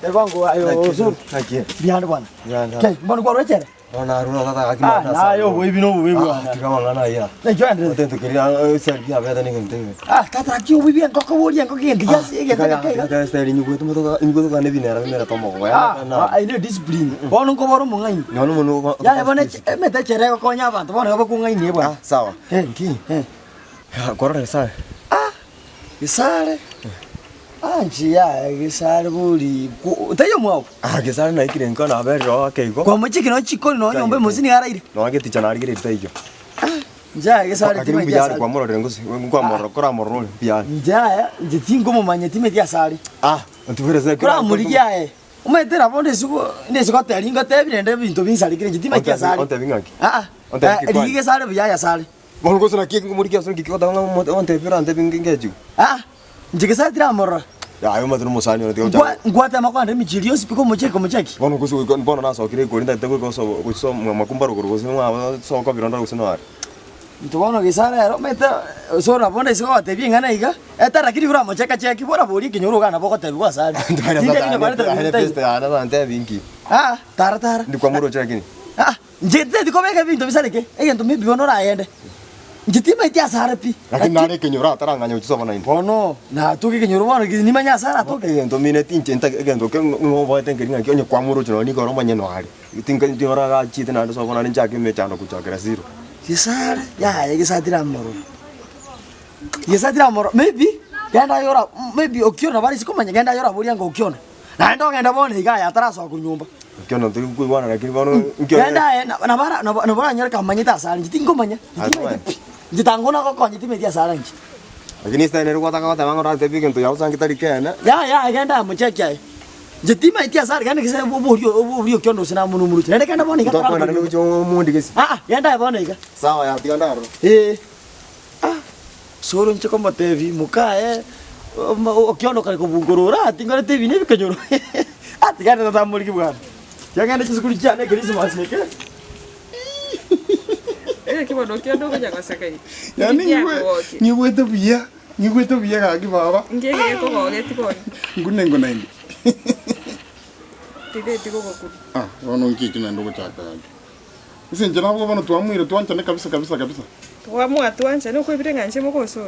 Evango ayo so. Kaki. Bianda bwana. Bianda. Kai, mbona kwa rechera? Ona aruna tata akimana. Ah, ayo wewe bino wewe bwana. Tikama na ya. Na joandre. Utento kiria sergia beta ni ngente. Ah, tata kio wewe ngoko wori ngoko ngi yasi egenda kai. Kaka style ni gwetu mutoka ne binera mera tomo ko ya. Ah, I know discipline. Bono ko boro mungai. Nono muno. Ya bwana meta chere ko konya abantu bona ko kungai ni bwana. Sawa. Nki. Korora sare. Gisare. Njia gisare buri. Tayo mwa. Gisare na ikire nkona abero akeiko. Kwa muchiki no chikoni no nyombe muzini araire. No ageti chana arigire tayo. Njia gisare timwe ya kwa moro rengusi kwa moro kora moro pia. Njia njitingo mu manyetime dia sare. Ntubireze kora muri yae. Umetera bonde suko ndesiko telinga tebirende bintu binsarikire njitime dia sare. Onte bingaki. Dige sare bya ya sare. Bongo sona kiki muri kia sona kiki ko danga onte pira ante bingeju. Njike sare tira morra. Ya ayo matunu musani no tioja. Ngwata makwande michirio sipiko mucheki. Bono kusu bono na so kire ko nda te ko so makumbaro ko so ma so ko bironda ko no ar. Ntubona gisara ero meta sora bonde siko atebi ngana iga. Etara kiri kura mucheka cheki bora bori kinyoro kana boko tebi kwa sare. Ndine peste ana ante binki. Tara. Ndi kwa muro cheki ni. Njete diko meka bintu bisaleke. Egento mibi bonora ayende. Njitima itia sare pi. Lakini nani kenyora taranganya uchiso bana indi. Bono na tuki kenyoro bana ni manya sara to. Egento mine tinche nta egento ke ngo boy tenke ngi onye kwa muro chino ni ko romba nyeno ali. Tinka ndiora ga chite na so bana ni chake me chano kuchakira zero. Gisara ya gisatira moro. Gisatira moro maybe genda yora maybe okiona bali sikomanya genda yora buri ngo okiona. Na ndo ngenda bone iga ya taraso kunyumba. Okiona ndi kuibwana lakini bono genda na bara nyara kamanyita sara njitingo manya. Jitangona ko konyi timedia sara nji. Lakini sta nero kwata kwata bango rate bigento ya usangi tarikena. Ya genda mucheki. Jitima itia sara ganda kisa oburio kyondo sina munu muru. Nende genda bone ikatara. Tokona ni ucho mundi kesi. Genda bone ika. Sawa ya tigandaro. Soro nchiko matevi mukae. Okyondo kale kubungurura tingale tevi ne bikanyoro. Tiganda tatamuri kibwana. Yaganda chisikuri cyane Christmas neke. Kibono kyondo kujya gasaka yi. Yani nyigwete biya gagi baba. Ngeke ko gogeti ko. Ngunengo naindi. Tiko ko. Wono nkiki nando kuchaka. Isi njana ko bano twamwire twanchane kabisa. Twamwa twanchane ko birenga nche moko so.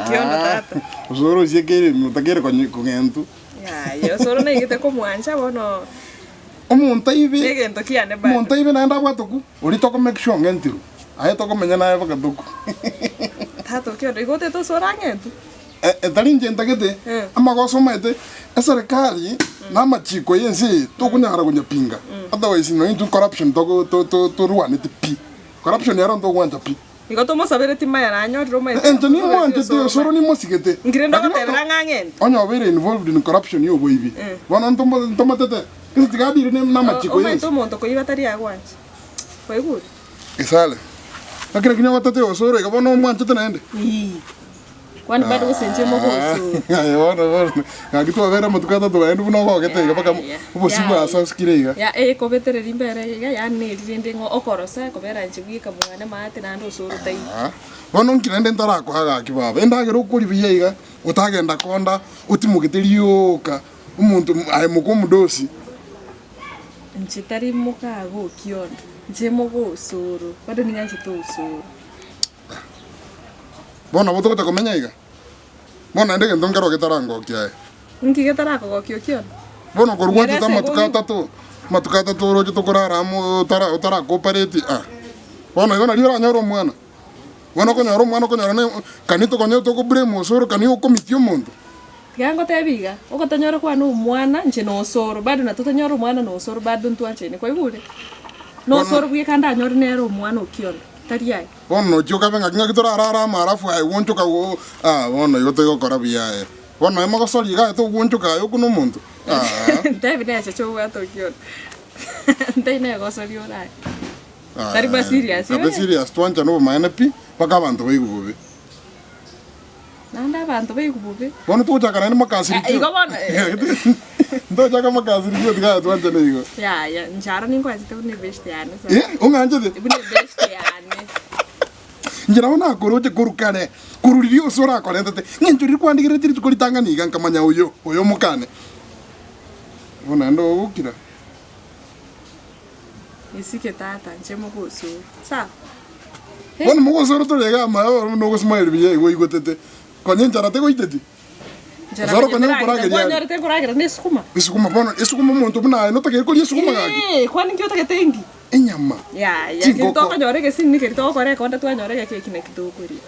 Kyondo tata. Usoro siekere mutakere ko ngentu. Yo soro na igite ko mwancha bono. Omuntu ibi. Egento kiane ba. Omuntu ibi naenda bwatuku. Uri toko make sure ngentiru. Aye toko menya naye bakaduku. Tato kyondo igote to sora ngentu. Etalinje ntagete. Amagoso mete. Serikali na machiko yensi tokunyara kunyapinga. Otherwise no into corruption to ruane tipi. Corruption yaro ndo kwanta pi. Igoto mo sabere timaya na anyo roma. Entoni mo antete soro ni mo sigete. Ngirendo ko tebra ngangen. Onyo very involved in corruption yo boibi. Wana ntomo tete. Kisi tigadi ni na machiko yensi. Omo monto ko iba tari agwanchi. Foi good. Isale. Akira kinya watate osoro ikabono mwanche tena ende. Kwani bado usenje mo boso. Wana. Ngakito vera matukata to ende buno ko gete ikapaka ubusimu asa skire iga. Ya ko betere limbere iga ya ne rinde ngo okorosa ko vera njibika mwana mate na ndo soro tai. Bono nkirende ntara ko haga kibaba. Enda gero kuri biye iga utagenda konda utimugiterioka umuntu aye mukomudosi. Nchitari muka go kiondo. Njemo go soro. Bado ninganchi to soro. Bona boto ko komenya iga. Bona ndege ndongaro getarango kyae. Nki getarako go kiondo. Bona ko rwati ta matukata to rojo to korara mu tara cooperate Bona yona lira nyoro mwana. Bona ko nyoro mwana ko nyoro ne kanito ko nyoto ko bremo soro kanio komitio mondo. Gango tebiga. Oko tanyoro kwa no mwana nje no soro. Bado na tutanyoro mwana no soro bado ntuache ni kwa igure. No soro bwe kanda nyoro nero mwana okiondo. Tariai. Ono choka venga kinga kitora rara marafu ai woncho ka wo ono yote ko korabia ono ema ko soli ga to woncho ka yo kuno muntu David ese cho wa to kyo Ndai ne go soli ora Tari ba serious ba serious twancha no maana pi paka bantu bayigube Nanda bantu bayigube Bono to chaka ne makasiri Igo bona Ndo chaka makasiri yo diga twancha ne igo Ya njara ni kwa zite ne bestiane unganje de ne bestiane Njira ona koroje korukane kururirio sora konete ngenjuri kwandikire tiri tukolitanga niga nkamanya uyo mukane Unaenda ukira. Isike tata nchemo kusu. Sawa. Bona mugo soro to lega ma no go smile biye go igotete. Konye njarate go itete. Soro konye kurage ya. Konye njarate kurage ne sukuma. Isukuma bona isukuma muntu buna no take ko isukuma gagi. Kwani kyo take tengi. Enyama. Ya kitoko nyorege sini kitoko kore konda tu nyorege kile kine kitoko ri.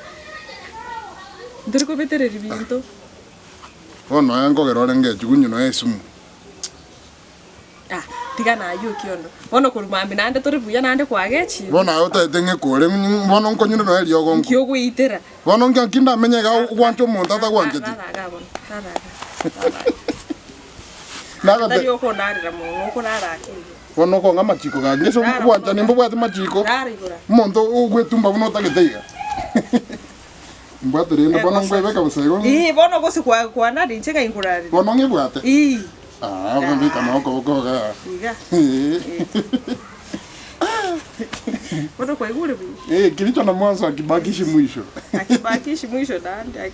Ndiri betere ribinto. Ono yango gerore nge jugunyu no esumu. Tiga na ayo kiondo. Ono kurumambi nande tori buya nande kwagechi. Bona ota tenge kore bona nkonyu no eri ogo. Kyo guitera. Bona nkinda menye ga gwancho monta ta gwanje ti. Naga Dari oko ndarira mu oko narake. Bona ko ngama chiko ga ngeso gwanja nimbo bwati machiko. Monto ugwetumba buno tageteiga. Mbwate rendo bona ngwebeka busego. Bona go se kwa nadi ncheka inkurari. Bona ngebwate. Vambika noko ga. Iga. Bona kwa igure bi. Kilicho na mwanzo akibakishi mwisho. Akibakishi mwisho dande.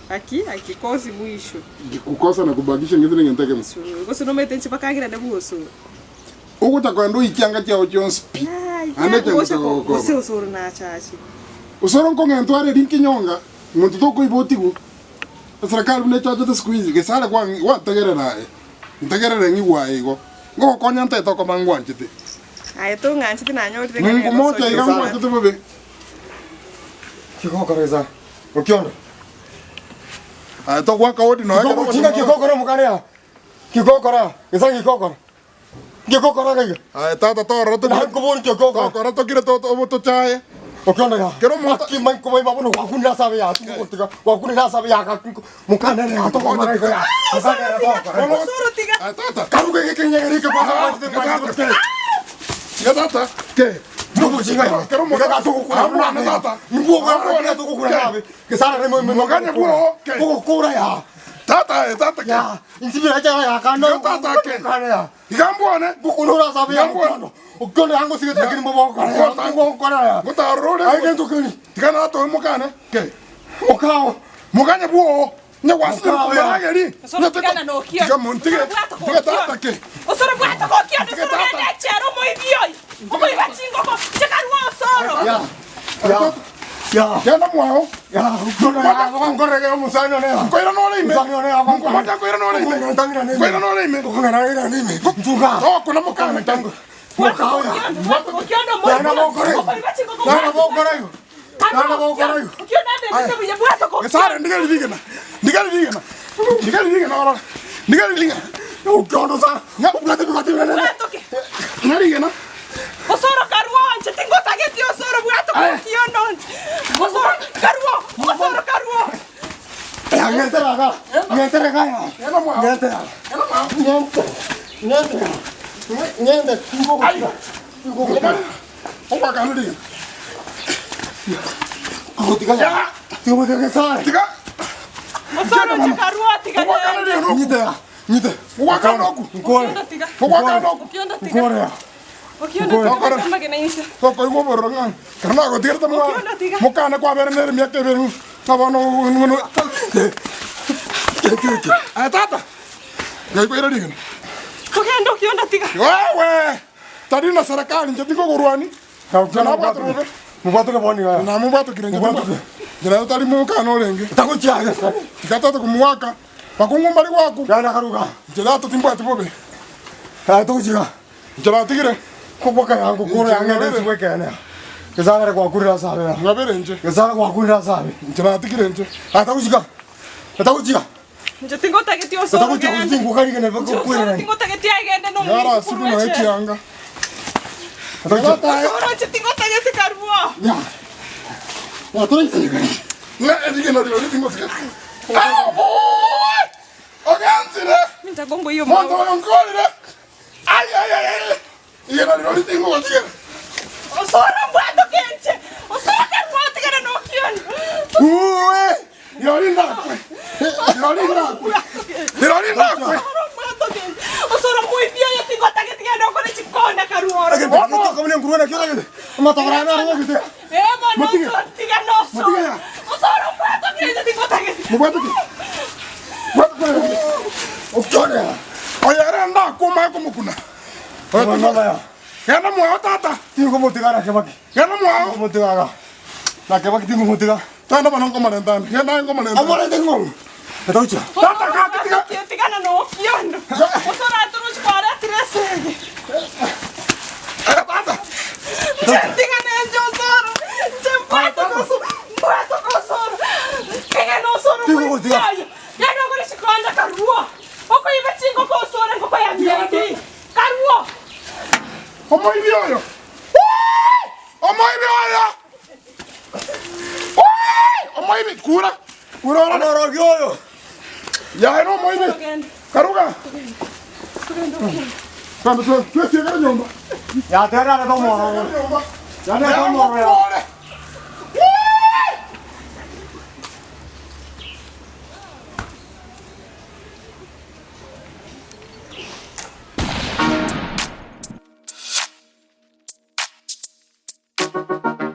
Akikosi mwisho. Kukosa na kubakisha ngizile ngenteke msu. Gosi no mete nchi bakagira de buso. Ukuta kwa ndo ikianga cha Jones P. Anete mtoko. Gosi usoro na chachi. Usoro nko ngento are dinkinyonga. Muntu toko ibotigu. Serikali ne chacho te squeeze ke sala kwa tegere nae. Ntegere ngi wa ego. Ngo konya nte toko mangwanje te. Ai to nganchi te nanyo te ngani. Ngo moto igangwa te bobe. Kiko kareza. Ukiona. To kwa kaodi no. Chinga kikokora mukania. Kikokora. Esa kikokora. Kikokora kaiga. Tata to roto. Kubuni kikokora. Kikokora to kire to chae. Ukiona ga. Kero mota kiman ko ba bono wakuna sabe ya. Tuko wakuna sabe ya ka mukana ne ato ko mara ko ya. Soro tiga. Tata. Karu ke nyeri ke ba te pa. Ya tata. Ke. Nuko chinga. Kero mota ka to ko kuna na tata. Nuko ga to ko kuna na. Ke sara ne mo ganya buo. Ko kura ya. Tata ke. Ya. Insibira cha ya ka no. Tata ke. Kana ya. Igambuone. Bukunura sabe ya. Ukone yangu sige takini mbo kana ya. Ngo kana ya. Ngota rode. Ai kento kani. Tigana to mukane. Ke. Okao. Muganya buo. Nya wasina kumaraga ri. Soro tigana no kio. Tiga montige. Tiga tata ke. Osoro bwata ko kio no soro na chero mo ibioi. Omo ibachingo ko. Chekaruo soro. Ya na mwao. Ya, ukona ya ngore ke musano ne. Koira no leime. Musano ne abang ko. Mata koira no leime. Koira no leime. Ukona na ira ni me. Tuka. Oh, kuna mukane tango. Okao ya. Kio no mo. Na mo kore. Na mo kore. Na mo kore. Kio na de buya bwata ko. Sare ndigali vigena. Ndigali vigena. Ndigali vigena ora. Ndigali vigena. Ukona sa. Na bwata ko tira na. Nari vigena. Osoro karuo anche tengo tageti osoro bwata ko kio no. Osoro karuo. Osoro karuo. Ya ngetera ga. Ngetera ga ya. Ena mwao. Ngetera. Ena mwao. Ngetera. Ngetera. Tuko. Tuko. Opa kanu digena. Tiga ya. Tiga ke sa. Tiga. Osoro chekaruo tiga. Opa kanu digena. Nite. Nite. Opa kanu oku. Ngore. Tiga. Opa kanu oku. Kio no tiga. Ngore. Kio no tiga. Kama que naisa. Soko ingo borronga. Karna ko tirta mo. Mukane kwa berne mi akte beru. Nabano ngono. Tata. Ngai ko ira digena. Kio no tiga. Wewe. Tadi na serikali nje tiko kurwani. Jana bwatu robe. Mubatu ke boni ga. Na mubatu kirenje. Jana tadi mu kano lenge. Takuchaga. Tikata kumwaka. Bakungu mbali wako. Yana karuga. Jana timbwatu bobe. Takuchiga. Jana tigire. Kuboka yangu kure angende siweke ne. Kesana kwa kurira sabe. Ngabere nje. Kesana kwa kurira sabe. Jana tigire nje. Takuchiga. Takuchiga. Yo tengo tageti osoro. Takuchiga usingu kali kene bako kurira. Tengo tageti agende no. Yara siku na eti anga. Takuchiga. Osoro tengo tageti karuo. Ya. Ya toichiga. Na edige na dio tingo sika. Ah boy. Ogantire. Nitagombo hiyo Moto mama. ngolire. Ay. Iye na dio tingo watige. Osoro bwata kenche. Osoro karuo tiga no kio. Uwe. Yorinda. Osoro muy bien yo tengo tageti no con chikona karuo. Ake bako kamne ngurua na kira kete. Matagara na ro kete. Mano tiga no. Osoro bwata kenche tengo tageti. Mubatu ki. What? Okone. Oyara nda kuma Mama ya. Kena mwao tata. Tingo mutigana kebaki. Kena mwao. Mutigaga. Na kebaki tingo mutiga. Tanda bana ngoma ndani. Kena ngoma ndani. Amore tingo. Etocha. Tata ka tiga. Tigana no okiondo. Osora turuchi para tresege. Tata. Tigana enjo osoro. Tempato koso. Mbato kosoro. Kega osoro. Tingo mutiga. Yaga gore shikonda karua. Oko ibe tingo ko osoro ngoko ya miedi. Karua. Omo ibi oyo. Omo ibi oyo. Omo ibi kura. Kura ora. Amoro gyoyo. Ya no omo ibi. Karuga. Kando tu tiga nyomba. Ya tera na tomo. Ya na tomo ya. Thank you.